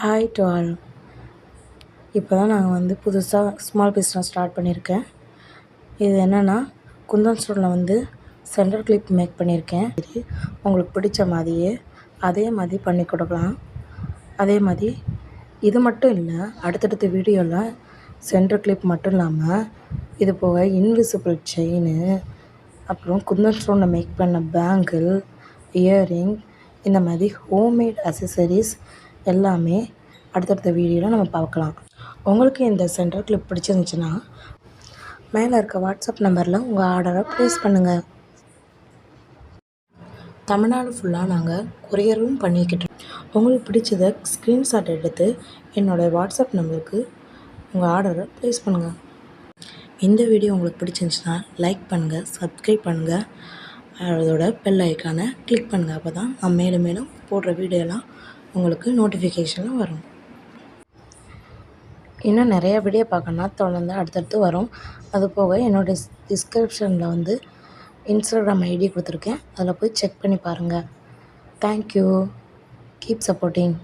Hi to all. இப்போ தான் நாங்கள் புதுசாக ஸ்மால் பிஸ்னஸ் ஸ்டார்ட் பண்ணியிருக்கேன். இது என்னென்னா, குந்தன் ஸ்டோனில் சென்டர் கிளிப் மேக் பண்ணியிருக்கேன். உங்களுக்கு பிடிச்ச மாதிரியே அதே மாதிரி பண்ணி கொடுக்கலாம். அதே மாதிரி இது மட்டும் இல்லை, அடுத்தடுத்த வீடியோவில் சென்டர் கிளிப் மட்டும் இல்லாமல் இது போக இன்விசிபிள் செயின், அப்புறம் குந்தன் ஸ்டோனில் மேக் பண்ண பேங்கிள், இயரிங், இந்த மாதிரி ஹோம்மேட் அசசரிஸ் எல்லாமே அடுத்தடுத்த வீடியோவில் நம்ம பார்க்கலாம். உங்களுக்கு இந்த சென்டர் கிளிப் பிடிச்சிருந்துச்சுன்னா மேலே இருக்க வாட்ஸ்அப் நம்பரில் உங்கள் ஆர்டரை ப்ளேஸ் பண்ணுங்கள். தமிழ்நாடு ஃபுல்லாக நாங்கள் கொரியரும் பண்ணிக்கிட்டு உங்களுக்கு பிடிச்சதை ஸ்க்ரீன்ஷாட் எடுத்து என்னோடய வாட்ஸ்அப் நம்பருக்கு உங்கள் ஆர்டரை ப்ளேஸ் பண்ணுங்கள். இந்த வீடியோ உங்களுக்கு பிடிச்சிருந்துச்சுன்னா லைக் பண்ணுங்கள், சப்ஸ்கிரைப் பண்ணுங்கள், அதோட பெல் ஐக்கானை கிளிக் பண்ணுங்கள். அப்போ தான் நான் மேலும் மேலும் போடுற வீடியோலாம் உங்களுக்கு நோட்டிஃபிகேஷனில் வரும். இன்னும் நிறையா வீடியோ பார்க்கணுன்னா தொடர்ந்து அடுத்தடுத்து வரும். அது போக என்னோடய டிஸ்கிரிப்ஷனில் இன்ஸ்டாகிராம் ஐடி கொடுத்துருக்கேன், அதில் போய் செக் பண்ணி பாருங்கள். தேங்க்யூ. Keep supporting.